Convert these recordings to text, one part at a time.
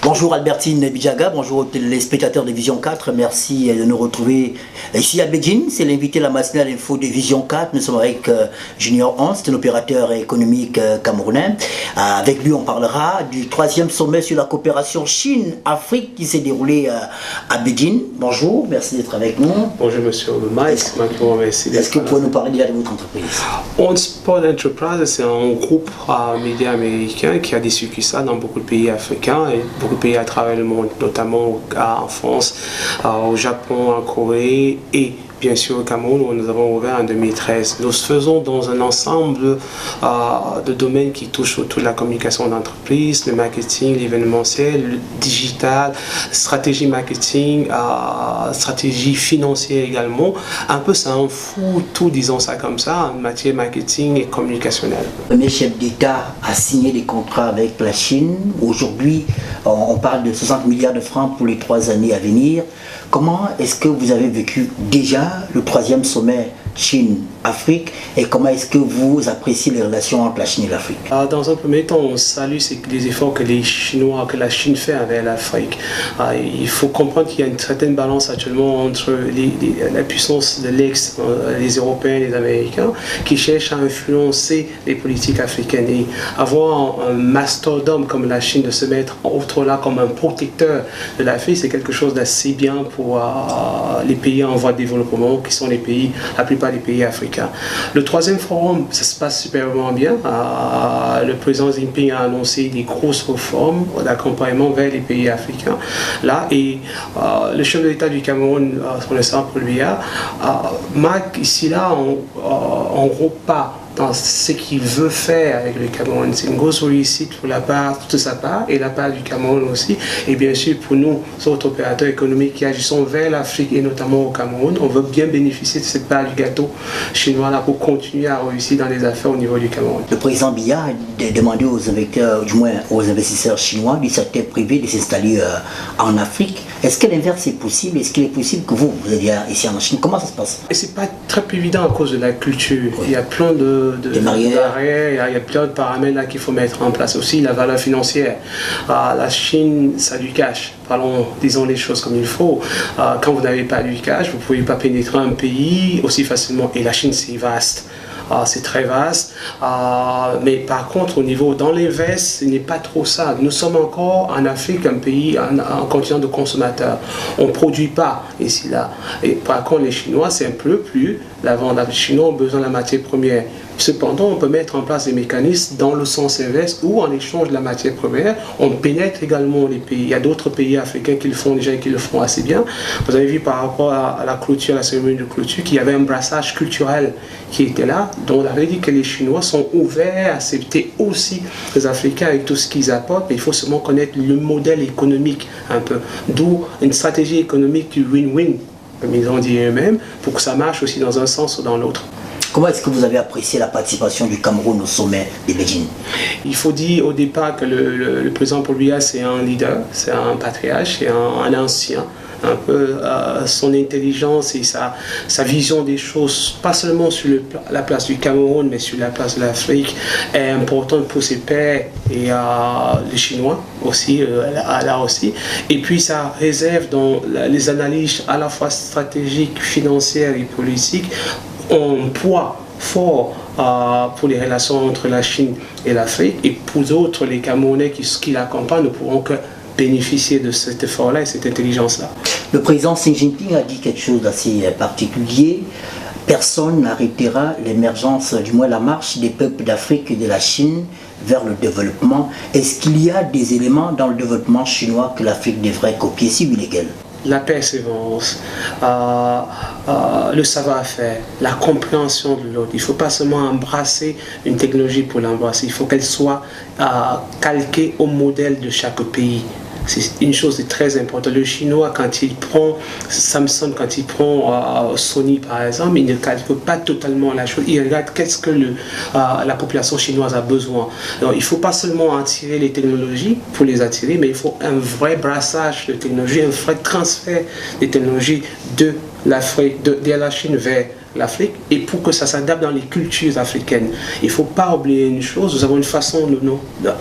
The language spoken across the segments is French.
Bonjour Albertine Bijaga, bonjour aux téléspectateurs de Vision 4, merci de nous retrouver ici à Beijing. C'est l'invité de la matinale info de Vision 4. Nous sommes avec Junior Hans, un opérateur économique camerounais. Avec lui, on parlera du 3e sommet sur la coopération Chine-Afrique qui s'est déroulé à Beijing. Bonjour, merci d'être avec nous. Bonjour Monsieur Mike, merci. Est-ce que vous pouvez nous parler déjà de votre entreprise? On Sport Enterprise, c'est un groupe média américain qui a des succursales dans beaucoup de pays africains et beaucoup de pays à travers le monde, notamment en France, au Japon, en Corée et bien sûr au Cameroun où nous avons ouvert en 2013. Nous faisons dans un ensemble de domaines qui touchent autour de la communication d'entreprise, le marketing, l'événementiel, le digital, stratégie marketing, stratégie financière également. Un peu ça en fout tout, disons ça comme ça, en matière marketing et communicationnelle. Le premier chef d'État a signé des contrats avec la Chine. Aujourd'hui, on parle de 60 milliards de francs pour les 3 années à venir. Comment est-ce que vous avez vécu déjà le 3e sommet Chine-Afrique et comment est-ce que vous appréciez les relations entre la Chine et l'Afrique? Dans un premier temps, on salue les efforts que les Chinois, que la Chine fait avec l'Afrique. Il faut comprendre qu'il y a une certaine balance actuellement entre la puissance de l'ex, les Européens et les Américains, qui cherchent à influencer les politiques africaines. Et avoir un mastodonte comme la Chine, de se mettre autre là comme un protecteur de l'Afrique, c'est quelque chose d'assez bien pour les pays en voie de développement, qui sont la plupart des pays africains. Le 3e forum, ça se passe superbement bien. Le président Xi Jinping a annoncé des grosses réformes d'accompagnement vers les pays africains. Là, et le chef de l'État du Cameroun, son excellence pour lui, marque ici là, en gros pas dans ce qu'il veut faire avec le Cameroun. C'est une grosse réussite pour la part de sa part et la part du Cameroun aussi. Et bien sûr, pour nous, autres opérateurs économiques qui agissons vers l'Afrique et notamment au Cameroun, on veut bien bénéficier de cette part du gâteau chinois là pour continuer à réussir dans les affaires au niveau du Cameroun. Le président Biya a demandé aux investisseurs chinois du secteur privé de s'installer en Afrique. Est-ce que l'inverse est possible? Est-ce qu'il est possible que vous ayez ici en Chine? Comment ça se passe? Et c'est pas très évident à cause de la culture. Oui. Il y a plein de barrières, il y a plein de paramètres là qu'il faut mettre en place. Aussi la valeur financière. La Chine, ça a du cash. Disons les choses comme il faut. Quand vous n'avez pas du cash, vous ne pouvez pas pénétrer un pays aussi facilement. Et la Chine, c'est vaste. C'est très vaste, mais par contre au niveau dans l'invest, ce n'est pas trop ça. Nous sommes encore en Afrique un pays, un continent de consommateurs. On ne produit pas ici là. Et par contre les Chinois c'est un peu plus la vente. Les Chinois ont besoin de la matière première. Cependant, on peut mettre en place des mécanismes dans le sens inverse où, en échange de la matière première, on pénètre également les pays. Il y a d'autres pays africains qui le font déjà et qui le font assez bien. Vous avez vu par rapport à la clôture, à la cérémonie de clôture, qu'il y avait un brassage culturel qui était là. Donc, on avait dit que les Chinois sont ouverts à accepter aussi les Africains avec tout ce qu'ils apportent, mais il faut seulement connaître le modèle économique un peu. D'où une stratégie économique du win-win, comme ils ont dit eux-mêmes, pour que ça marche aussi dans un sens ou dans l'autre. Comment est-ce que vous avez apprécié la participation du Cameroun au sommet de Beijing? Il faut dire au départ que le président Paul Biya, c'est un leader, c'est un patriarche, c'est un ancien. Un peu son intelligence et sa vision des choses, pas seulement sur la place du Cameroun, mais sur la place de l'Afrique, est importante pour ses pairs et les Chinois aussi, là aussi. Et puis ça réserve dans les analyses à la fois stratégiques, financières et politiques, un poids fort pour les relations entre la Chine et l'Afrique. Et pour d'autres, les Camerounais qui l'accompagnent ne pourront que bénéficier de cet effort-là et cette intelligence-là. Le président Xi Jinping a dit quelque chose d'assez particulier. Personne n'arrêtera l'émergence, du moins la marche des peuples d'Afrique et de la Chine vers le développement. Est-ce qu'il y a des éléments dans le développement chinois que l'Afrique devrait copier, si oui, lesquels? La persévérance, le savoir-faire, la compréhension de l'autre. Il ne faut pas seulement embrasser une technologie pour l'embrasser, il faut qu'elle soit calquée au modèle de chaque pays. C'est une chose de très importante. Le chinois, quand il prend Samsung, quand il prend Sony par exemple, il ne calcule pas totalement la chose. Il regarde qu'est-ce que la population chinoise a besoin. Donc, il ne faut pas seulement attirer les technologies pour les attirer, mais il faut un vrai brassage de technologies, un vrai transfert des technologies de l'Afrique, de la Chine vers l'Afrique et pour que ça s'adapte dans les cultures africaines. Il ne faut pas oublier une chose, nous avons une façon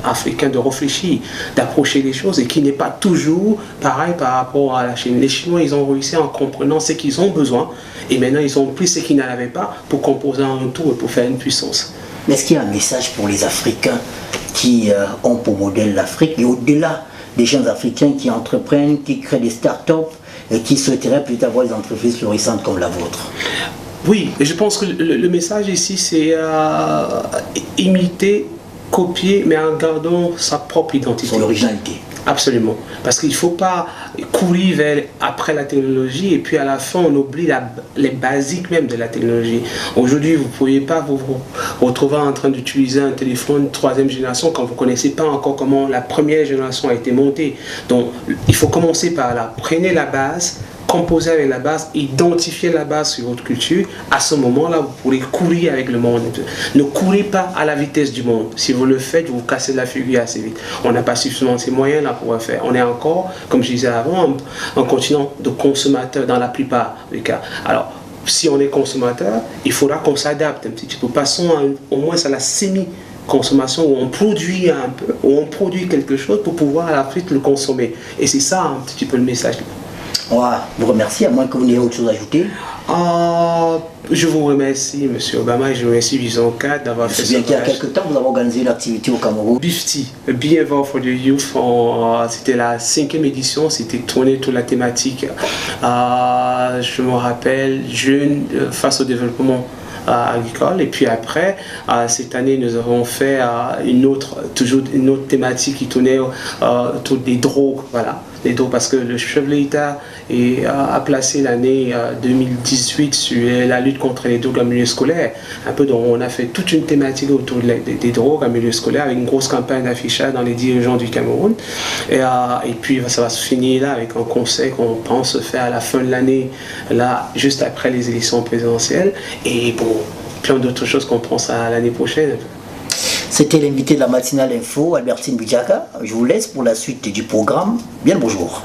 africaine de réfléchir, d'approcher les choses et qui n'est pas toujours pareil par rapport à la Chine. Les Chinois, ils ont réussi en comprenant ce qu'ils ont besoin et maintenant ils ont pris ce qu'ils n'avaient pas pour composer un tout et pour faire une puissance. Mais est-ce qu'il y a un message pour les Africains qui ont pour modèle l'Afrique et au-delà des jeunes Africains qui entreprennent, qui créent des start-up et qui souhaiteraient peut-être avoir des entreprises florissantes comme la vôtre? Oui, et je pense que le message ici, c'est imiter, copier, mais en gardant sa propre identité. Son originalité. Absolument. Parce qu'il ne faut pas courir après la technologie et puis à la fin on oublie les basiques même de la technologie. Aujourd'hui, vous ne pouvez pas vous retrouver en train d'utiliser un téléphone 3e génération quand vous ne connaissez pas encore comment la première génération a été montée. Donc il faut commencer par là. Prenez la base, composer avec la base, identifier la base sur votre culture. À ce moment-là, vous pourrez courir avec le monde. Ne courez pas à la vitesse du monde. Si vous le faites, vous cassez la figure assez vite. On n'a pas suffisamment ces moyens-là pour le faire. On est encore, comme je disais avant, un continent de consommateurs dans la plupart des cas. Alors, si on est consommateur, il faudra qu'on s'adapte un petit peu. Passons au moins à la semi-consommation où on produit un peu, où on produit quelque chose pour pouvoir à la fin le consommer. Et c'est ça un petit peu le message. On va vous remercier, à moins que vous n'ayez autre chose à ajouter. Je vous remercie, M. Obama, et je remercie Vision 4 d'avoir fait ce voyage. Il y a quelques temps, vous avez organisé une activité au Cameroun. BIFTY, Be Involved for the Youth, c'était la 5e édition, c'était tourné toute la thématique. Je me rappelle, jeunes face au développement agricole. Et puis après, cette année, nous avons fait toujours une autre thématique qui tournait autour des drogues. Voilà, les drogues, parce que le chef de l'État a placé l'année 2018 sur la lutte contre les drogues en milieu scolaire. Un peu, donc on a fait toute une thématique autour des drogues en milieu scolaire avec une grosse campagne d'affichage dans les dirigeants du Cameroun. Et puis ça va se finir là avec un conseil qu'on pense faire à la fin de l'année, là, juste après les élections présidentielles. Et bon, plein d'autres choses qu'on pense à l'année prochaine. C'était l'invité de la matinale info, Albertine Bidjaka. Je vous laisse pour la suite du programme. Bien le bonjour.